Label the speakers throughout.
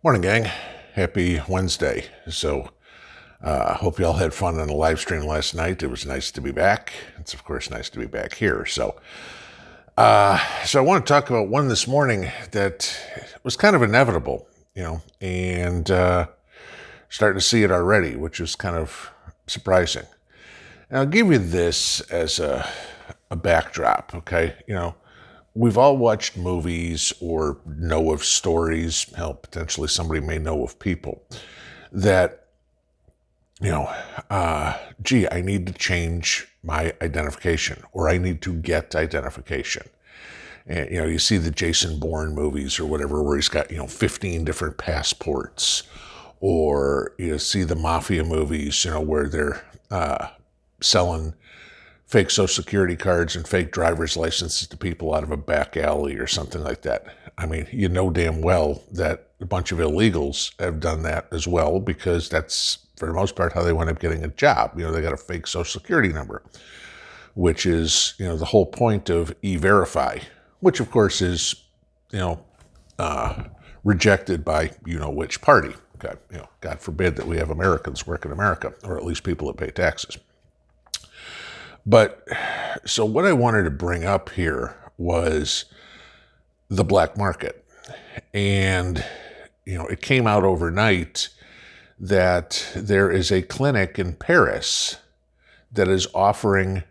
Speaker 1: Morning, gang. Happy Wednesday. Hope you all had fun on the live stream last night. It was nice to be back. It's, of course, nice to be back here. So I want to talk about one this morning that was kind of inevitable, and starting to see it already, which is kind of surprising. And I'll give you this as a backdrop, okay? We've all watched movies or know of stories, hell, potentially somebody may know of people that, I need to change my identification or I need to get identification. And, you see the Jason Bourne movies or whatever where he's got, 15 different passports. Or you see the mafia movies, where they're selling fake Social Security cards and fake driver's licenses to people out of a back alley or something like that. I mean, you know damn well that a bunch of illegals have done that as well, because that's, for the most part, how they wind up getting a job. They got a fake Social Security number, which is, the whole point of E-Verify, which, of course, is, rejected by which party. Okay, God forbid that we have Americans work in America, or at least people that pay taxes. But so what I wanted to bring up here was the black market. And, it came out overnight that there is a clinic in Paris that is offering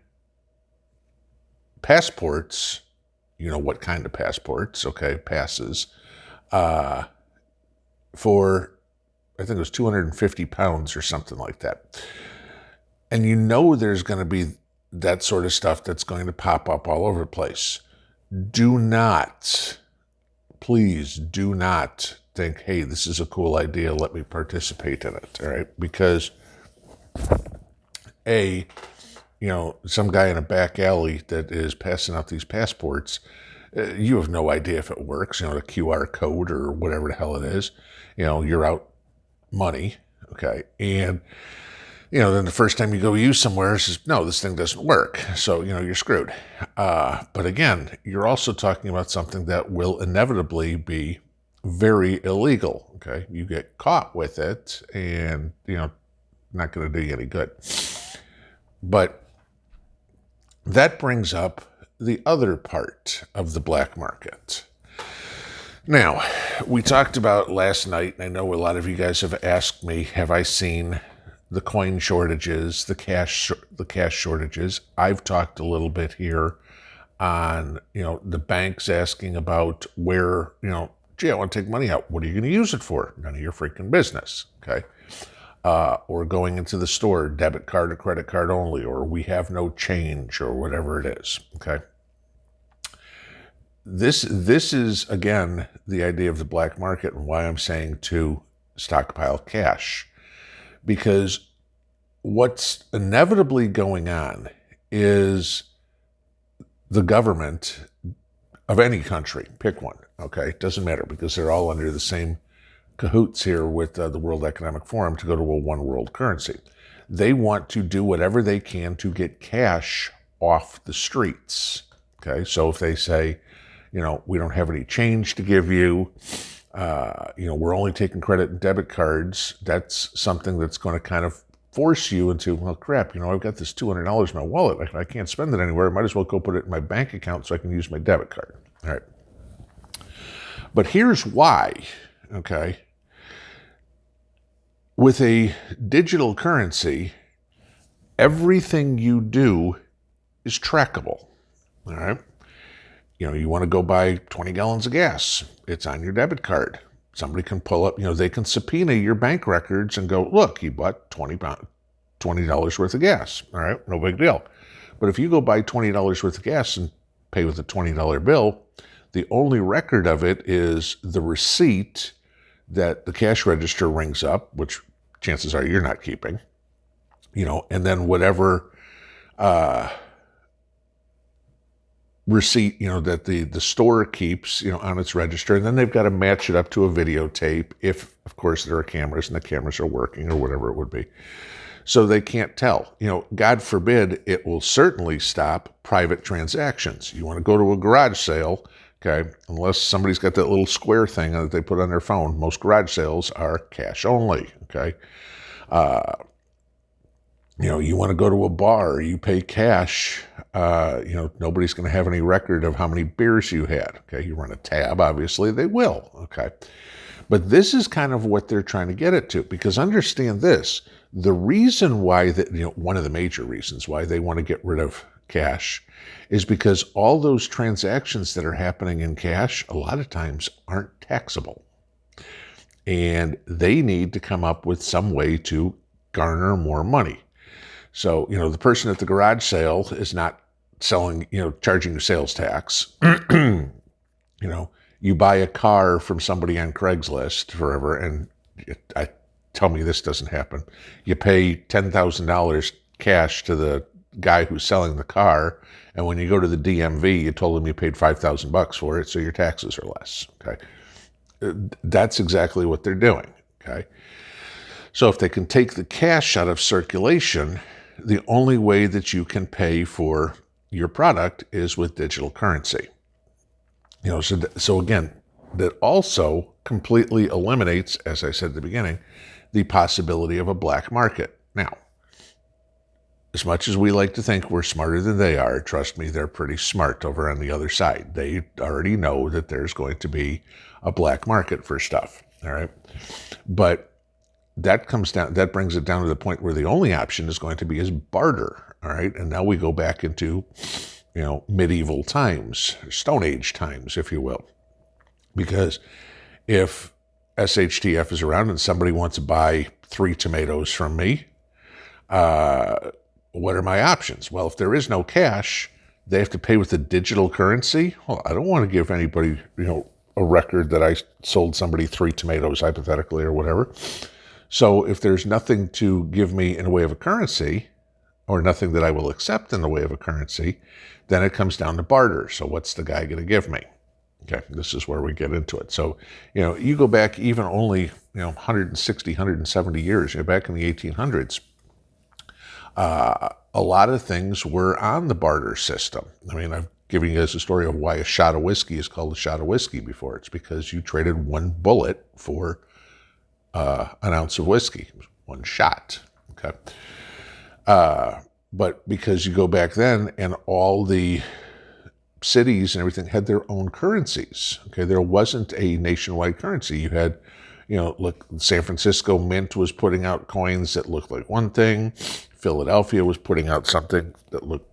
Speaker 1: passports, what kind of passports, okay, passes, for, I think it was 250 pounds or something like that. And there's going to be that sort of stuff that's going to pop up all over the place. Please do not think, hey, this is a cool idea, let me participate in it, all right? Because, some guy in a back alley that is passing out these passports, you have no idea if it works, the QR code or whatever the hell it is, you're out money, okay? And then the first time you go use somewhere, it says, no, this thing doesn't work. So, you're screwed. But again, you're also talking about something that will inevitably be very illegal, okay? You get caught with it and, not going to do you any good. But that brings up the other part of the black market. Now, we talked about last night, and I know a lot of you guys have asked me, have I seen the coin shortages, the cash shortages? I've talked a little bit here on, the banks asking about where, gee, I want to take money out. What are you going to use it for? None of your freaking business, okay? Or going into the store, debit card or credit card only, or we have no change, or whatever it is, okay? This is, again, the idea of the black market and why I'm saying to stockpile cash. Because what's inevitably going on is the government of any country, pick one, okay? It doesn't matter, because they're all under the same cahoots here with the World Economic Forum to go to a one world currency. They want to do whatever they can to get cash off the streets, okay? So if they say, we don't have any change to give you, we're only taking credit and debit cards, that's something that's going to kind of force you into, well, crap, I've got this $200 in my wallet. I can't spend it anywhere. I might as well go put it in my bank account so I can use my debit card. All right. But here's why, okay? With a digital currency, everything you do is trackable, all right? You want to go buy 20 gallons of gas. It's on your debit card. Somebody can pull up, they can subpoena your bank records and go, look, you bought $20 worth of gas. All right, no big deal. But if you go buy $20 worth of gas and pay with a $20 bill, the only record of it is the receipt that the cash register rings up, which chances are you're not keeping, and then whatever receipt, that the store keeps, on its register. And then they've got to match it up to a videotape if, of course, there are cameras and the cameras are working or whatever it would be. So they can't tell. God forbid, it will certainly stop private transactions. You want to go to a garage sale, Okay, unless somebody's got that little square thing that they put on their phone. Most garage sales are cash only. Okay, you want to go to a bar, you pay cash. Nobody's going to have any record of how many beers you had. Okay, you run a tab, obviously they will. Okay, but this is kind of what they're trying to get it to, because understand this: the reason why one of the major reasons why they want to get rid of cash is because all those transactions that are happening in cash a lot of times aren't taxable. And they need to come up with some way to garner more money. So, the person at the garage sale is not selling, charging you sales tax. You buy a car from somebody on Craigslist forever, and tell me this doesn't happen. You pay $10,000 cash to the guy who's selling the car, and when you go to the DMV, you told him you paid $5,000 for it, so your taxes are less. Okay, that's exactly what they're doing. Okay, so if they can take the cash out of circulation, the only way that you can pay for your product is with digital currency. So again, that also completely eliminates, as I said at the beginning, the possibility of a black market. Now, as much as we like to think we're smarter than they are, trust me, they're pretty smart over on the other side. They already know that there's going to be a black market for stuff, all right? But that brings it down to the point where the only option is going to be is barter, all right? And now we go back into, medieval times, Stone Age times, if you will. Because if SHTF is around and somebody wants to buy 3 tomatoes from me, what are my options? Well, if there is no cash, they have to pay with a digital currency. Well, I don't want to give anybody, a record that I sold somebody 3 tomatoes, hypothetically, or whatever. So if there's nothing to give me in the way of a currency, or nothing that I will accept in the way of a currency, then it comes down to barter. So what's the guy going to give me? Okay, this is where we get into it. So, you go back even only, 160, 170 years, back in the 1800s, a lot of things were on the barter system. I mean, I've given you guys a story of why a shot of whiskey is called a shot of whiskey before. It's because you traded 1 bullet for an ounce of whiskey, 1 shot. Okay. But because you go back then and all the cities and everything had their own currencies. Okay. There wasn't a nationwide currency. You had, look, San Francisco Mint was putting out coins that looked like one thing. Philadelphia was putting out something that looked,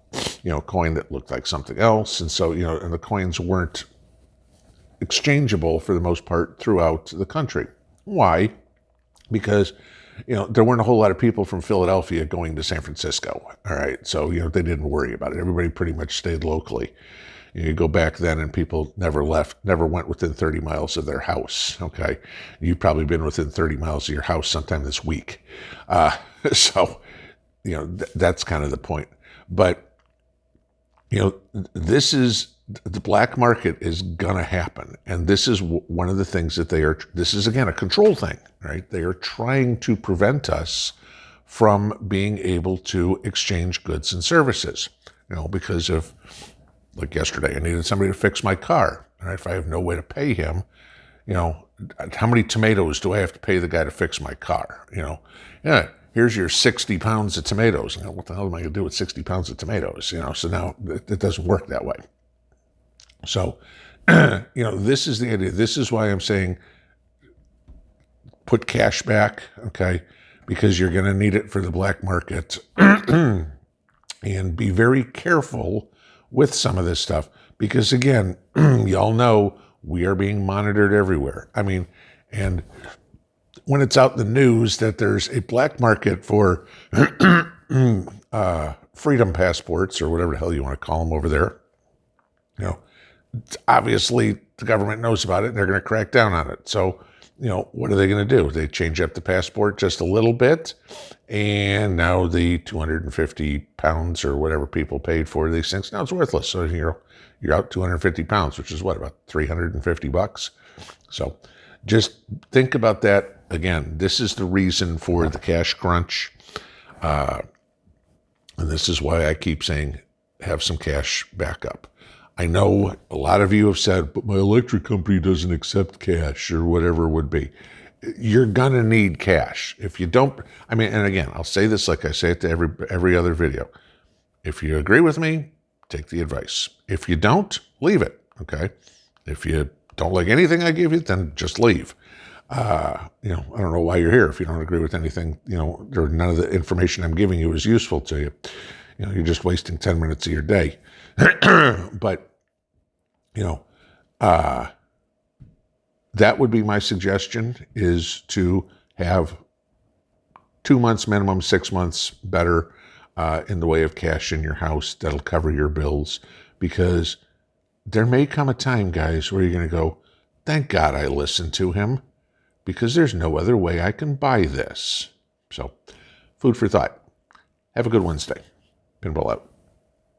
Speaker 1: coin that looked like something else. And so, and the coins weren't exchangeable for the most part throughout the country. Why? Because, there weren't a whole lot of people from Philadelphia going to San Francisco. All right. So, they didn't worry about it. Everybody pretty much stayed locally. You go back then and people never went within 30 miles of their house. Okay. You've probably been within 30 miles of your house sometime this week. So, that's kind of the point. But, this is, the black market is going to happen. And this is one of the things that this is, again, a control thing, right? They are trying to prevent us from being able to exchange goods and services, because of, like yesterday, I needed somebody to fix my car. All right, if I have no way to pay him, how many tomatoes do I have to pay the guy to fix my car? Here's your 60 pounds of tomatoes. What the hell am I going to do with 60 pounds of tomatoes? So now it doesn't work that way. So, this is the idea. This is why I'm saying put cash back, okay, because you're going to need it for the black market. And be very careful with some of this stuff because, again, y'all know we are being monitored everywhere. I mean, and when it's out in the news that there's a black market for freedom passports or whatever the hell you want to call them over there, obviously the government knows about it and they're going to crack down on it. So, what are they going to do? They change up the passport just a little bit, and now the 250 pounds or whatever people paid for these things, now it's worthless. So you're out 250 pounds, which is what, about $350? So just think about that. Again, this is the reason for the cash crunch. And this is why I keep saying have some cash backup. I know a lot of you have said, but my electric company doesn't accept cash or whatever it would be. You're going to need cash. If you don't, I mean, and again, I'll say this like I say it to every other video. If you agree with me, take the advice. If you don't, leave it, okay? If you don't like anything I give you, then just leave. I don't know why you're here if you don't agree with anything, or none of the information I'm giving you is useful to you. You're just wasting 10 minutes of your day. But, that would be my suggestion, is to have 2 months minimum, 6 months better in the way of cash in your house that'll cover your bills, because there may come a time, guys, where you're going to go, thank God I listened to him, because there's no other way I can buy this. So, food for thought. Have a good Wednesday. Pinball out.